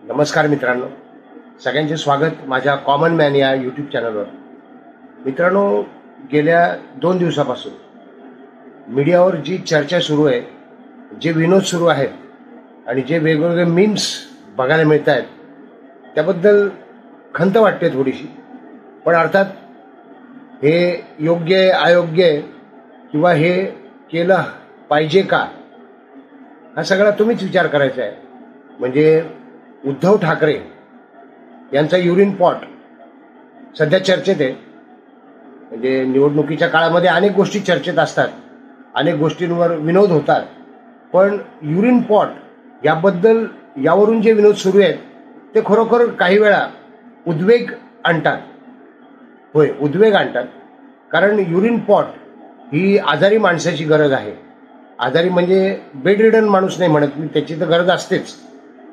नमस्कार मित्रांनो, सगळ्यांचे स्वागत माझ्या कॉमन मॅन या यूट्यूब चॅनलवर. मित्रांनो, गेल्या 2 दिवसापासून मीडियावर जी चर्चा सुरू आहे, जे विनोद सुरू आहेत आणि जे वेगवेगळे मीम्स बघायला मिळत आहेत त्याबद्दल खंत वाटते थोडीशी. पण अर्थात हे योग्य आहे, अयोग्य आहे किंवा हे केलं पाहिजे का, हा सगळा तुम्हीच विचार करायचा आहे. म्हणजे उद्धव ठाकरे यांचा युरिन पॉट सध्या चर्चेत आहे. म्हणजे निवडणुकीच्या काळामध्ये अनेक गोष्टी चर्चेत असतात, अनेक गोष्टींवर विनोद होतात, पण युरिन पॉट याबद्दल यावरून जे विनोद सुरू आहेत ते खरोखर काही वेळा उद्वेग आणतात. होय, उद्वेग आणतात. कारण युरिन पॉट ही आजारी माणसाची गरज आहे. आजारी म्हणजे बेड रिडन माणूस नाही म्हणत मी, त्याची तर गरज असतेच.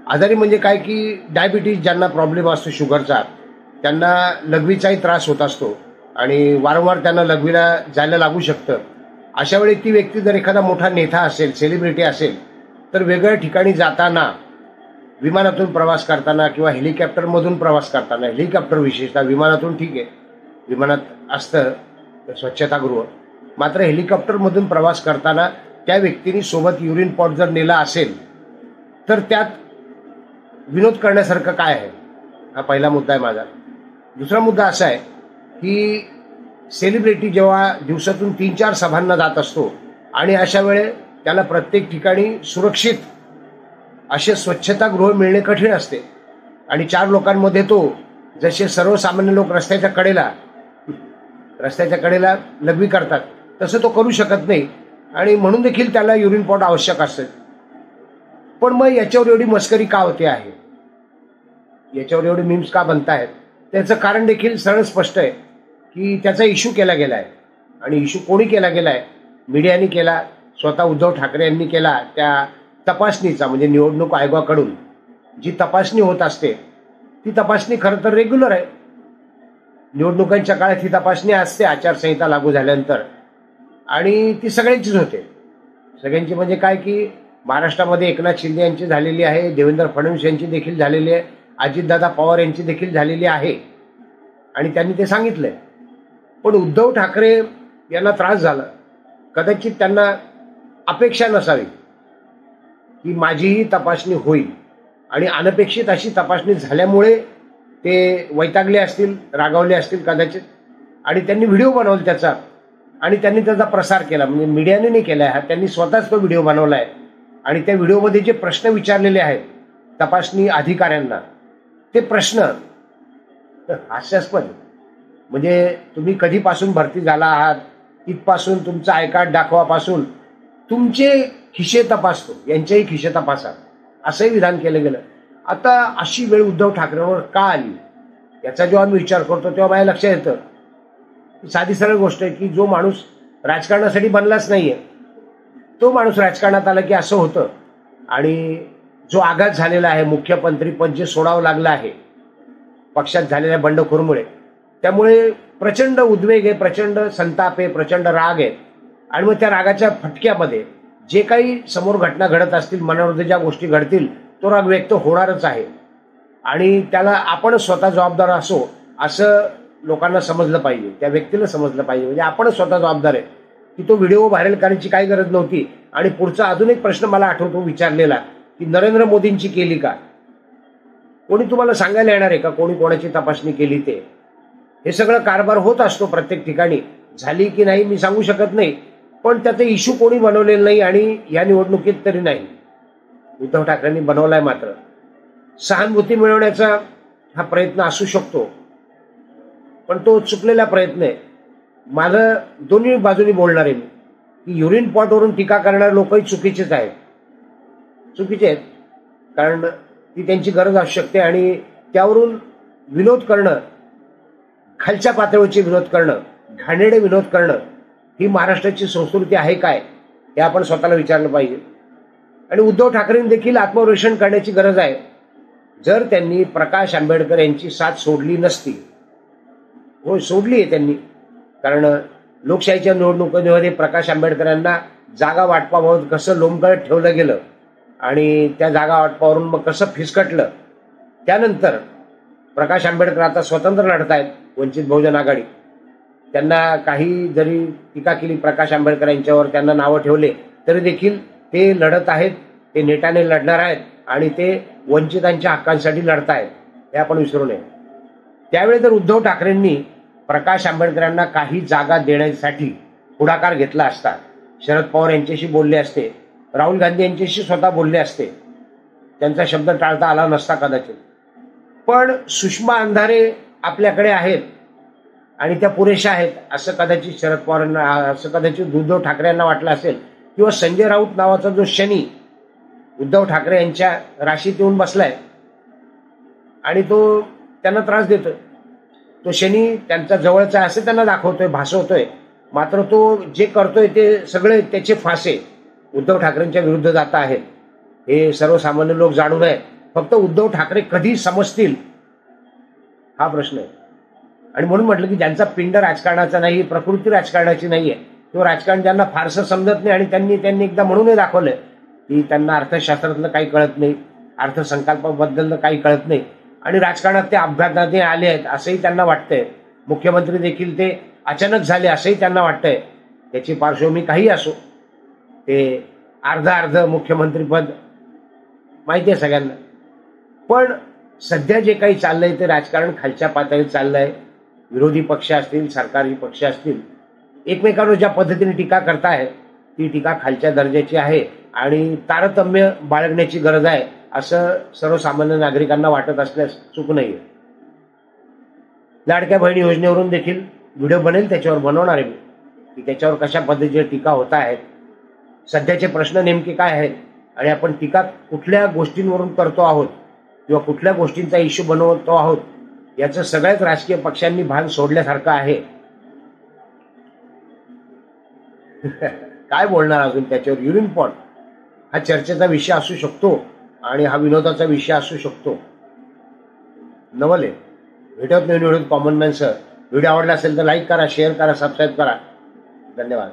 आजारी म्हणजे काय की डायबिटीज ज्यांना प्रॉब्लेम असतो शुगरचा, त्यांना लघवीचाही त्रास होत असतो आणि वारंवार त्यांना लघवीला जायला लागू शकतं. अशा वेळी ती व्यक्ती जर एखादा मोठा नेता असेल, सेलिब्रिटी असेल, तर वेगळ्या ठिकाणी जाताना, विमानातून प्रवास करताना किंवा हेलिकॉप्टरमधून प्रवास करताना, हेलिकॉप्टर विशेषतः, विमानातून ठीक आहे, विमानात असतं स्वच्छतागृह, मात्र हेलिकॉप्टरमधून प्रवास करताना त्या व्यक्तीने सोबत युरिन पॉट जर नेला असेल तर त्यात विनोद करण्यासारखं काय आहे, हा पहिला मुद्दा आहे माझा. दुसरा मुद्दा असा आहे की सेलिब्रिटी जेव्हा दिवसातून 3-4 सभांना जात असतो आणि अशा वेळे त्याला प्रत्येक ठिकाणी सुरक्षित असे स्वच्छतागृह मिळणे कठीण असते आणि 4 लोकांमध्ये तो, जसे सर्वसामान्य लोक रस्त्याच्या कडेला लघवी करतात तसं तो करू शकत नाही आणि म्हणून देखील त्याला युरिन पॉट आवश्यक असते. पण मग याच्यावर एवढी मस्करी का होते आहे, याच्यावर एवढे मीम्स का बनतायत, त्याचं कारण देखील सरळ स्पष्ट आहे की त्याचा इश्यू केला गेला आहे. आणि इश्यू कोणी केला गेला आहे? मीडियाने केला, स्वतः उद्धव ठाकरे यांनी केला. त्या तपासणीचा, म्हणजे निवडणूक आयोगाकडून जी तपासणी होत असते ती तपासणी खरं तर रेग्युलर आहे. निवडणुकांच्या काळात ही तपासणी असते आचारसंहिता लागू झाल्यानंतर, आणि ती सगळ्यांचीच होते. सगळ्यांची म्हणजे काय की महाराष्ट्रामध्ये एकनाथ शिंदे यांची झालेली आहे, देवेंद्र फडणवीस यांची देखील झालेली आहे, अजितदादा पवार यांची देखील झालेली आहे आणि त्यांनी ते सांगितलंय. पण उद्धव ठाकरे यांना त्रास झाला. कदाचित त्यांना अपेक्षा नसावी की माझीही तपासणी होईल, आणि अनपेक्षित अशी तपासणी झाल्यामुळे ते वैतागले असतील, रागावले असतील कदाचित, आणि त्यांनी व्हिडिओ बनवला त्याचा आणि त्यांनी त्याचा प्रसार केला. म्हणजे मीडियाने नाही केला आहे, त्यांनी स्वतःच तो व्हिडिओ बनवला आहे. आणि त्या व्हिडिओमध्ये जे प्रश्न विचारलेले आहेत तपासणी अधिकाऱ्यांना, ते प्रश्न हास्यास्पद. म्हणजे तुम्ही कधीपासून भरती झाला आहात, तिथपासून तुमचं आय कार्ड दाखवापासून तुमचे खिशे तपासतो, यांचेही खिशे तपासा, असंही विधान केलं गेलं. आता अशी वेळ उद्धव ठाकरेंवर का आली, याचा जेव्हा मी विचार करतो तेव्हा माझ्या लक्षात येतं साधी सरळ गोष्ट आहे की जो माणूस राजकारणासाठी बनलाच नाहीये, तो माणूस राजकारणात आला की असं होतं. आणि जो आघात झालेला आहे, मुख्यमंत्री पद जे सोडावं लागलं आहे पक्षात झालेल्या बंडखोरमुळे, त्यामुळे प्रचंड उद्वेग आहे, प्रचंड संताप आहे, प्रचंड राग आहे. आणि मग त्या रागाच्या फटक्यामध्ये जे काही समोर घटना घडत असतील, मनामध्ये ज्या गोष्टी घडतील, तो राग व्यक्त होणारच आहे. आणि त्याला आपण स्वतः जबाबदार असो असं लोकांना समजलं पाहिजे, त्या व्यक्तीला समजलं पाहिजे. म्हणजे आपण स्वतः जबाबदार आहे की तो व्हिडिओ व्हायरल करायची काही गरज नव्हती. आणि पुढचा अजून एक प्रश्न मला आठवतो विचारलेला की नरेंद्र मोदींची केली का? कोणी तुम्हाला सांगायला येणार आहे का कोणी कोणाची तपासणी केली ते? हे सगळं कारभार होत असतो प्रत्येक ठिकाणी. झाली की नाही मी सांगू शकत नाही, पण त्याचा इश्यू कोणी बनवलेला नाही आणि या निवडणुकीत तरी नाही. उद्धव ठाकरेंनी बनवलाय. मात्र सहानुभूती मिळवण्याचा हा प्रयत्न असू शकतो, पण तो चुकलेला प्रयत्न आहे. माझं दोन्ही बाजूनी बोलणार आहे मी की युरिन पॉटवरून टीका करणारे लोकही चुकीचेच आहेत, चुकीचे आहेत. कारण ती त्यांची गरज असू शकते आणि त्यावरून विनोद करणं, खालच्या पातळीवरचे विनोद करणं, घाणेरडे विनोद करणं, ही महाराष्ट्राची संस्कृती आहे काय, हे आपण स्वतःला विचारलं पाहिजे. आणि उद्धव ठाकरेंनी देखील आत्मपरीक्षण करण्याची गरज आहे. जर त्यांनी प्रकाश आंबेडकर यांची साथ सोडली नसती, हो सोडली आहे त्यांनी, कारण लोकशाहीच्या निवडणुकीमध्ये प्रकाश आंबेडकरांना जागा वाटपाबाबत कसं लोंबकळत ठेवलं गेलं आणि त्या जागा वाटपावरून मग कसं फिसकटलं त्यानंतर प्रकाश आंबेडकर आता स्वतंत्र लढत आहेत, वंचित बहुजन आघाडी. त्यांना काही जरी टीका केली प्रकाश आंबेडकर यांच्यावर, त्यांना नावं ठेवले, तरी देखील ते लढत आहेत, ते नेटाने लढणार आहेत आणि ते वंचितांच्या हक्कांसाठी लढत आहेत, हे आपण विसरू नये. त्यावेळी जर उद्धव ठाकरेंनी प्रकाश आंबेडकरांना काही जागा देण्यासाठी पुढाकार घेतला असता, शरद पवार यांच्याशी बोलले असते, राहुल गांधी यांच्याशी स्वतः बोलले असते, त्यांचा शब्द टाळता आला नसता कदाचित. पण सुषमा अंधारे आपल्याकडे आहेत आणि त्या पुरेशा आहेत असं कदाचित शरद पवारांना, असं कदाचित उद्धव ठाकरे यांना वाटलं असेल, किंवा संजय राऊत नावाचा जो शनी उद्धव ठाकरे यांच्या राशीत येऊन बसलाय आणि तो त्यांना त्रास देतोय, तो शनी त्यांचा जवळचा आहे असं त्यांना दाखवतोय, भासवतोय. मात्र तो जे करतोय ते सगळे त्याचे फासे उद्धव ठाकरेंच्या विरुद्ध जात आहेत, हे सर्वसामान्य लोक जाणू नये. फक्त उद्धव ठाकरे कधी समजतील हा प्रश्न आहे. आणि म्हणून म्हटलं की ज्यांचा पिंड राजकारणाचा नाही, प्रकृती राजकारणाची नाहीये, तो राजकारण ज्यांना फारसं समजत नाही आणि त्यांनी एकदा म्हणूनही दाखवलंय की त्यांना अर्थशास्त्रातलं काही कळत नाही, अर्थसंकल्पाबद्दल काही कळत नाही आणि राजकारणात ते अपघाताने आले आहेत असंही त्यांना वाटतंय. मुख्यमंत्री देखील ते अचानक झाले असंही त्यांना वाटतंय. त्याची पार्श्वभूमी काही असो, ते अर्ध मुख्यमंत्रीपद माहिती आहे सगळ्यांना. पण सध्या जे काही चाललंय ते राजकारण खालच्या पातळीत चाललंय. विरोधी पक्ष असतील, सरकारी पक्ष असतील, एकमेकांवर ज्या पद्धतीने टीका करतायत ती टीका खालच्या दर्जाची आहे आणि तारतम्य बाळगण्याची गरज आहे असं सर्वसामान्य नागरिकांना वाटत असल्यास चूक नाहीये. लाडक्या बहिणी योजनेवरून देखील व्हिडिओ बनेल, त्याच्यावर बनवणार आहे मी, की त्याच्यावर कशा पद्धतीच्या टीका होत आहेत, सध्याचे प्रश्न नेमके काय आहेत आणि आपण टीका कुठल्या गोष्टींवरून करतो आहोत किंवा कुठल्या गोष्टींचा इश्यू बनवतो आहोत, याचं सगळ्याच राजकीय पक्षांनी भान सोडल्यासारखं आहे. काय बोलणार अजून त्याच्यावर. युरिन पॉट हा चर्चेचा विषय असू शकतो आणि हा विनोदाचा विषय असू शकतो. नवले भेटत नवीन video common man sir. Video आवडला असेल तर लाईक करा, शेअर करा, सबस्क्राईब करा. धन्यवाद.